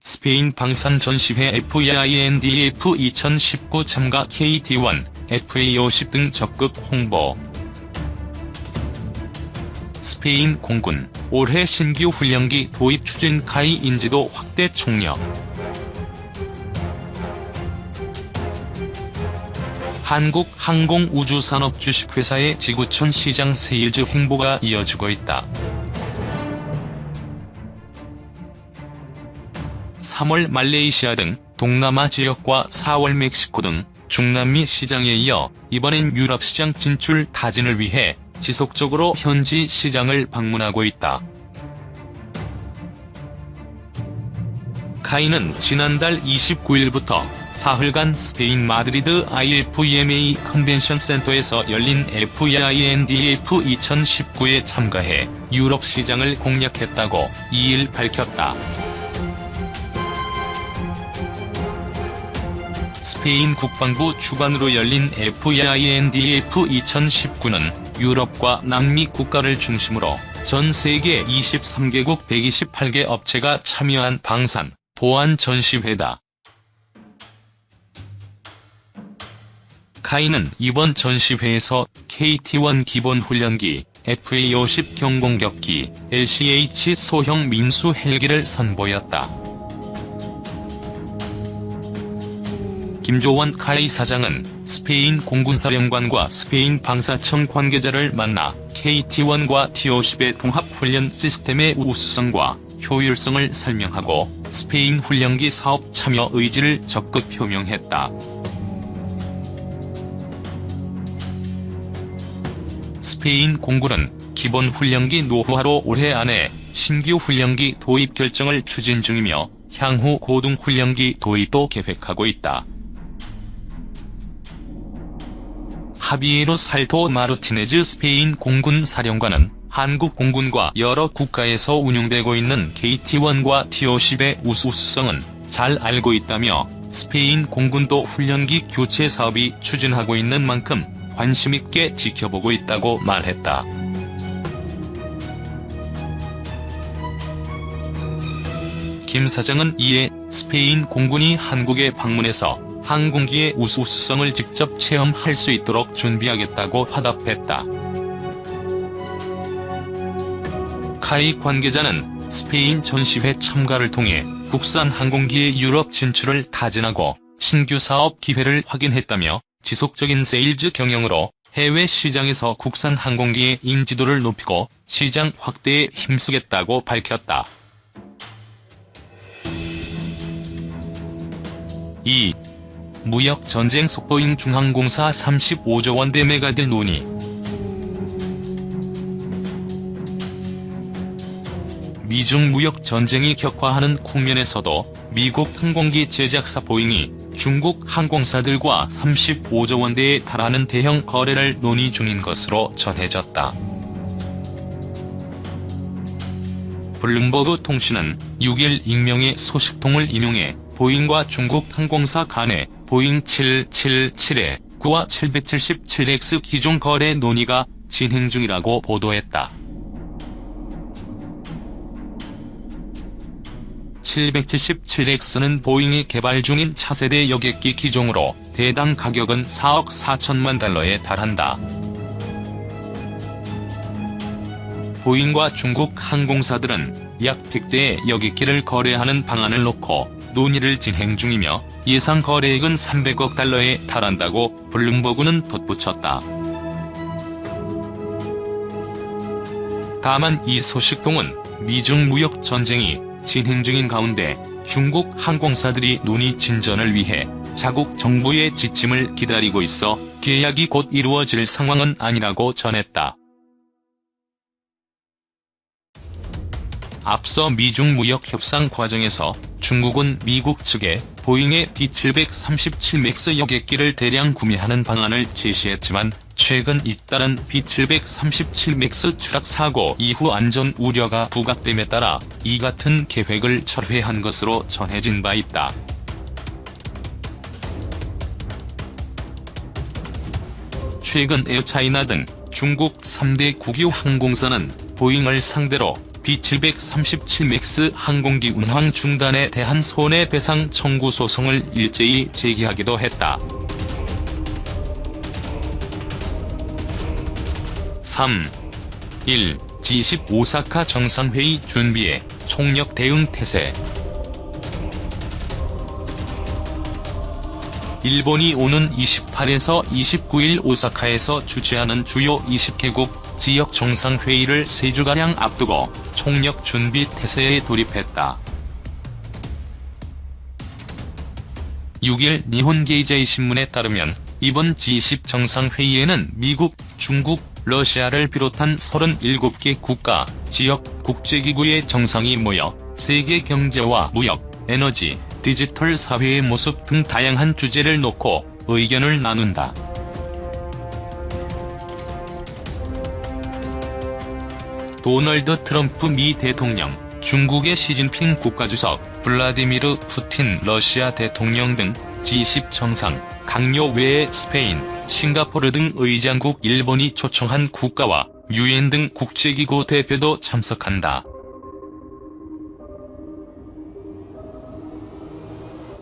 스페인 방산 전시회 FINDF 2019 참가 KT1, FA50 등 적극 홍보. 스페인 공군, 올해 신규 훈련기 도입 추진 카이 인지도 확대 총력. 한국항공우주산업 주식회사의 지구촌 시장 세일즈 행보가 이어지고 있다. 3월 말레이시아 등 동남아 지역과 4월 멕시코 등 중남미 시장에 이어 이번엔 유럽 시장 진출 타진을 위해 지속적으로 현지 시장을 방문하고 있다. 카이는 지난달 29일부터 사흘간 스페인 마드리드 IFEMA 컨벤션 센터에서 열린 FINDF 2019에 참가해 유럽 시장을 공략했다고 2일 밝혔다. 스페인 국방부 주관으로 열린 FINDF 2019는 유럽과 남미 국가를 중심으로 전 세계 23개국 128개 업체가 참여한 방산, 보안 전시회다. 카이는 이번 전시회에서 KT1 기본 훈련기, FA50 경공격기, LCH 소형 민수 헬기를 선보였다. 김조원 카이 사장은 스페인 공군사령관과 스페인 방사청 관계자를 만나 KT1과 T50의 통합훈련 시스템의 우수성과 효율성을 설명하고 스페인 훈련기 사업 참여 의지를 적극 표명했다. 스페인 공군은 기본 훈련기 노후화로 올해 안에 신규 훈련기 도입 결정을 추진 중이며 향후 고등 훈련기 도입도 계획하고 있다. 하비에로 살토 마르티네즈 스페인 공군 사령관은 한국 공군과 여러 국가에서 운용되고 있는 KT1과 T50의 우수성은 잘 알고 있다며 스페인 공군도 훈련기 교체 사업이 추진하고 있는 만큼 관심있게 지켜보고 있다고 말했다. 김 사장은 이에 스페인 공군이 한국에 방문해서 항공기의 우수성을 직접 체험할 수 있도록 준비하겠다고 화답했다. 카이 관계자는 스페인 전시회 참가를 통해 국산 항공기의 유럽 진출을 타진하고 신규 사업 기회를 확인했다며 지속적인 세일즈 경영으로 해외 시장에서 국산 항공기의 인지도를 높이고 시장 확대에 힘쓰겠다고 밝혔다. 2. 무역 전쟁 속 보잉 중항공사 35조 원 대매가 될 논의. 미중 무역 전쟁이 격화하는 국면에서도 미국 항공기 제작사 보잉이 중국 항공사들과 35조 원대에 달하는 대형 거래를 논의 중인 것으로 전해졌다. 블룸버그 통신은 6일 익명의 소식통을 인용해 보잉과 중국 항공사 간의 보잉 777-9와 777X 기종 거래 논의가 진행 중이라고 보도했다. 777X는 보잉이 개발 중인 차세대 여객기 기종으로 대당 가격은 4억 4천만 달러에 달한다. 보잉과 중국 항공사들은 약 100대의 여객기를 거래하는 방안을 놓고 논의를 진행 중이며 예상 거래액은 300억 달러에 달한다고 블룸버그는 덧붙였다. 다만 이 소식통은 미중 무역 전쟁이 진행 중인 가운데 중국 항공사들이 논의 진전을 위해 자국 정부의 지침을 기다리고 있어 계약이 곧 이루어질 상황은 아니라고 전했다. 앞서 미중 무역 협상 과정에서 중국은 미국 측에 보잉의 B737 맥스 여객기를 대량 구매하는 방안을 제시했지만 최근 잇따른 B737 맥스 추락 사고 이후 안전 우려가 부각됨에 따라 이 같은 계획을 철회한 것으로 전해진 바 있다. 최근 에어차이나 등 중국 3대 국유 항공사는 보잉을 상대로 B737 맥스 항공기 운항 중단에 대한 손해배상 청구 소송을 일제히 제기하기도 했다. 3. 1. G20 오사카 정상회의 준비에 총력 대응 태세. 일본이 오는 28에서 29일 오사카에서 주재하는 주요 20개국 지역 정상회의를 3주가량 앞두고 총력 준비 태세에 돌입했다. 6일 니혼게이제이 신문에 따르면 이번 G20 정상회의에는 미국, 중국, 러시아를 비롯한 37개 국가, 지역, 국제기구의 정상이 모여 세계 경제와 무역, 에너지, 디지털 사회의 모습 등 다양한 주제를 놓고 의견을 나눈다. 도널드 트럼프 미 대통령, 중국의 시진핑 국가주석, 블라디미르 푸틴 러시아 대통령 등 G20 정상, 강요 외에 스페인, 싱가포르 등 의장국 일본이 초청한 국가와 유엔 등 국제기구 대표도 참석한다.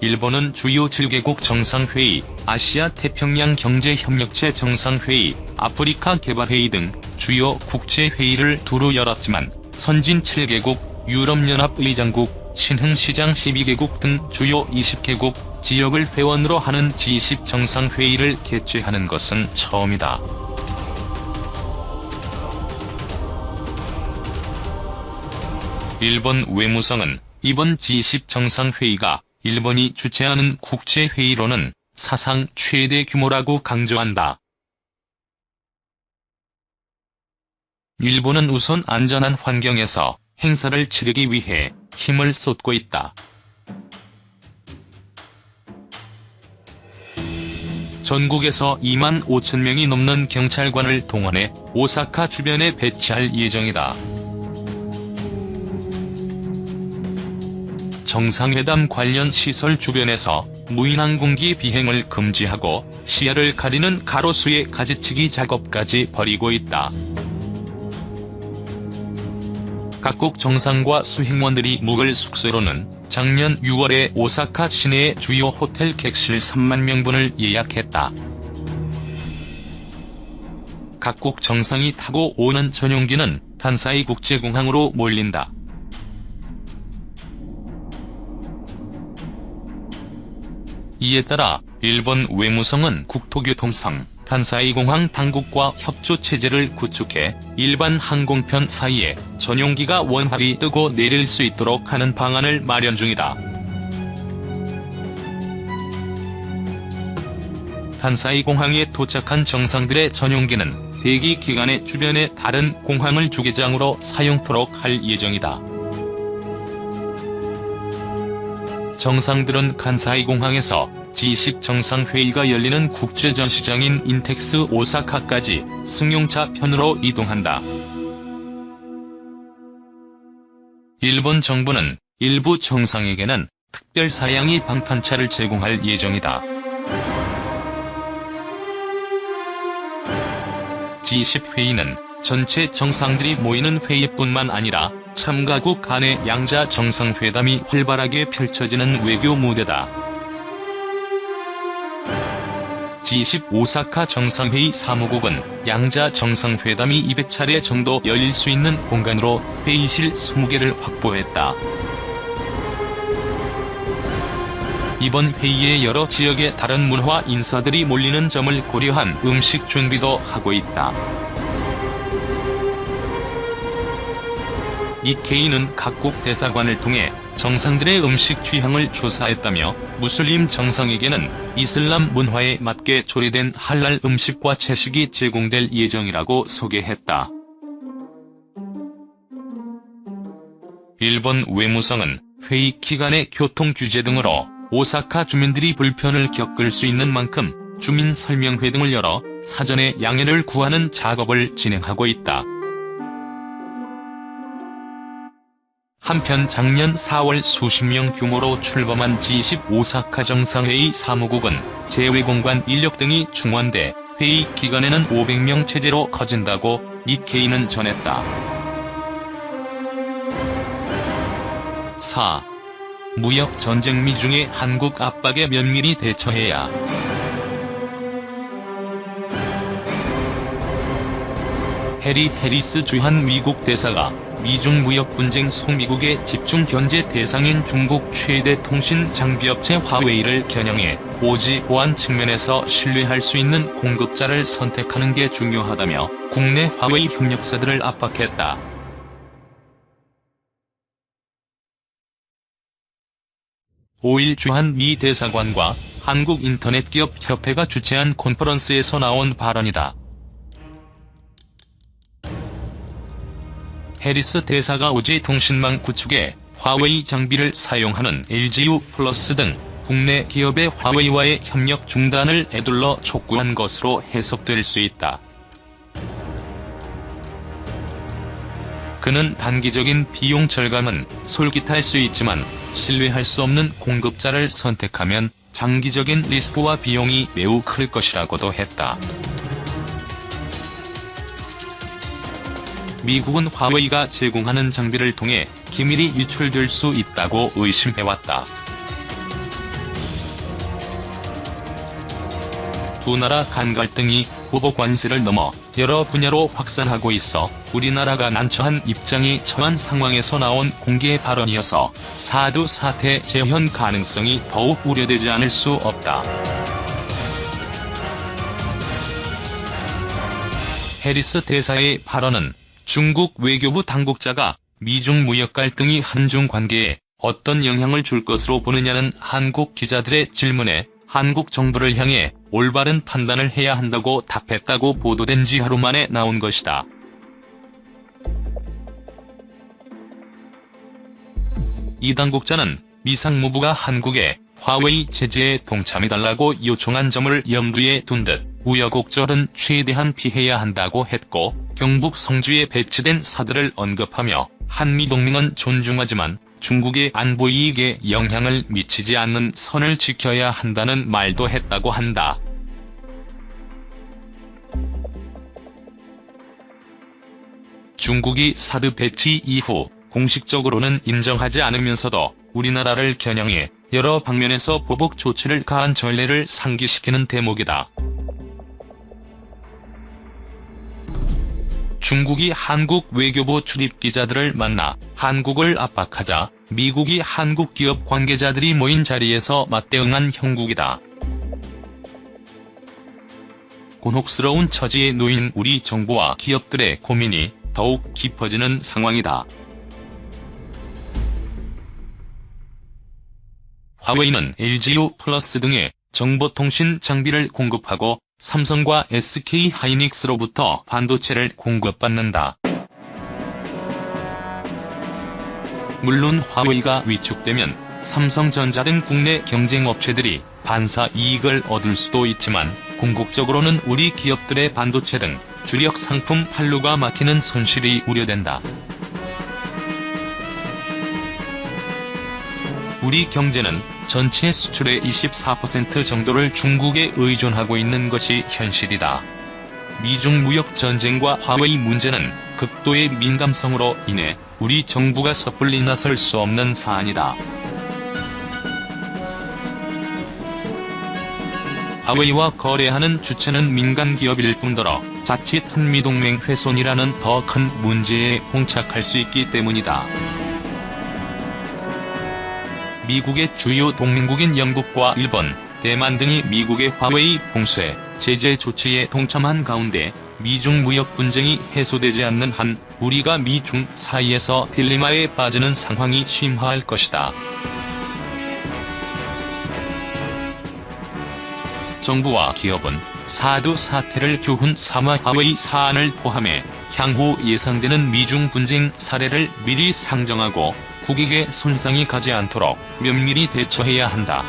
일본은 주요 7개국 정상회의, 아시아 태평양 경제협력체 정상회의, 아프리카 개발회의 등 주요 국제회의를 두루 열었지만 선진 7개국, 유럽연합 의장국, 신흥시장 12개국 등 주요 20개국 지역을 회원으로 하는 G20 정상회의를 개최하는 것은 처음이다. 일본 외무성은 이번 G20 정상회의가 일본이 주최하는 국제회의로는 사상 최대 규모라고 강조한다. 일본은 우선 안전한 환경에서 행사를 치르기 위해 힘을 쏟고 있다. 전국에서 2만 5천 명이 넘는 경찰관을 동원해 오사카 주변에 배치할 예정이다. 정상회담 관련 시설 주변에서 무인항공기 비행을 금지하고 시야를 가리는 가로수의 가지치기 작업까지 벌이고 있다. 각국 정상과 수행원들이 묵을 숙소로는 작년 6월에 오사카 시내의 주요 호텔 객실 3만 명분을 예약했다. 각국 정상이 타고 오는 전용기는 간사이 국제공항으로 몰린다. 이에 따라 일본 외무성은 국토교통성, 간사이 공항 당국과 협조체제를 구축해 일반 항공편 사이에 전용기가 원활히 뜨고 내릴 수 있도록 하는 방안을 마련 중이다. 간사이 공항에 도착한 정상들의 전용기는 대기 기간에 주변의 다른 공항을 주기장으로 사용토록 할 예정이다. 정상들은 간사이 공항에서 G20 정상회의가 열리는 국제전시장인 인텍스 오사카까지 승용차 편으로 이동한다. 일본 정부는 일부 정상에게는 특별 사양이 방탄차를 제공할 예정이다. G20 회의는 전체 정상들이 모이는 회의뿐만 아니라 참가국 간의 양자 정상회담이 활발하게 펼쳐지는 외교 무대다. G20 오사카 정상회의 사무국은 양자 정상회담이 200차례 정도 열릴 수 있는 공간으로 회의실 20개를 확보했다. 이번 회의에 여러 지역의 다른 문화 인사들이 몰리는 점을 고려한 음식 준비도 하고 있다. 니케이는 각국 대사관을 통해 정상들의 음식 취향을 조사했다며 무슬림 정상에게는 이슬람 문화에 맞게 조리된 할랄 음식과 채식이 제공될 예정이라고 소개했다. 일본 외무성은 회의 기간의 교통 규제 등으로 오사카 주민들이 불편을 겪을 수 있는 만큼 주민 설명회 등을 열어 사전에 양해를 구하는 작업을 진행하고 있다. 한편 작년 4월 수십 명 규모로 출범한 G20 오사카 정상회의 사무국은 제외공관 인력 등이 충원돼 회의 기간에는 500명 체제로 커진다고 니케이는 전했다. 4. 무역 전쟁 미중의 한국 압박에 면밀히 대처해야. 해리 해리스 주한 미국 대사가 미중 무역 분쟁 속 미국의 집중 견제 대상인 중국 최대 통신 장비업체 화웨이를 겨냥해 오지 보안 측면에서 신뢰할 수 있는 공급자를 선택하는 게 중요하다며 국내 화웨이 협력사들을 압박했다. 5일 주한 미 대사관과 한국인터넷기업협회가 주최한 컨퍼런스에서 나온 발언이다. 해리스 대사가 오지 통신망 구축에 화웨이 장비를 사용하는 LGU+ 등 국내 기업의 화웨이와의 협력 중단을 에둘러 촉구한 것으로 해석될 수 있다. 그는 단기적인 비용 절감은 솔깃할 수 있지만 신뢰할 수 없는 공급자를 선택하면 장기적인 리스크와 비용이 매우 클 것이라고도 했다. 미국은 화웨이가 제공하는 장비를 통해 기밀이 유출될 수 있다고 의심해왔다. 두 나라 간 갈등이 보복 관세를 넘어 여러 분야로 확산하고 있어 우리나라가 난처한 입장에 처한 상황에서 나온 공개 발언이어서 사드 사태 재현 가능성이 더욱 우려되지 않을 수 없다. 해리스 대사의 발언은 중국 외교부 당국자가 미중 무역 갈등이 한중 관계에 어떤 영향을 줄 것으로 보느냐는 한국 기자들의 질문에 한국 정부를 향해 올바른 판단을 해야 한다고 답했다고 보도된 지 하루 만에 나온 것이다. 이 당국자는 미 상무부가 한국에 화웨이 제재에 동참해달라고 요청한 점을 염두에 둔 듯 우여곡절은 최대한 피해야 한다고 했고 경북 성주에 배치된 사들을 언급하며 한미동맹은 존중하지만 중국의 안보 이익에 영향을 미치지 않는 선을 지켜야 한다는 말도 했다고 한다. 중국이 사드 배치 이후 공식적으로는 인정하지 않으면서도 우리나라를 겨냥해 여러 방면에서 보복 조치를 가한 전례를 상기시키는 대목이다. 중국이 한국 외교부 출입기자들을 만나 한국을 압박하자 미국이 한국 기업 관계자들이 모인 자리에서 맞대응한 형국이다. 곤혹스러운 처지에 놓인 우리 정부와 기업들의 고민이 더욱 깊어지는 상황이다. 화웨이는 LGU+ 등의 정보통신 장비를 공급하고 삼성과 SK하이닉스로부터 반도체를 공급받는다. 물론 화웨이가 위축되면 삼성전자 등 국내 경쟁업체들이 반사 이익을 얻을 수도 있지만 궁극적으로는 우리 기업들의 반도체 등 주력 상품 판로가 막히는 손실이 우려된다. 우리 경제는 전체 수출의 24% 정도를 중국에 의존하고 있는 것이 현실이다. 미중 무역 전쟁과 화웨이 문제는 극도의 민감성으로 인해 우리 정부가 섣불리 나설 수 없는 사안이다. 화웨이와 거래하는 주체는 민간 기업일 뿐더러 자칫 한미동맹 훼손이라는 더 큰 문제에 봉착할 수 있기 때문이다. 미국의 주요 동맹국인 영국과 일본, 대만 등이 미국의 화웨이 봉쇄, 제재 조치에 동참한 가운데 미중 무역 분쟁이 해소되지 않는 한 우리가 미중 사이에서 딜레마에 빠지는 상황이 심화할 것이다. 정부와 기업은 사드 사태를 교훈 삼아 화웨이 사안을 포함해 향후 예상되는 미중 분쟁 사례를 미리 상정하고 국익에 손상이 가지 않도록 면밀히 대처해야 한다.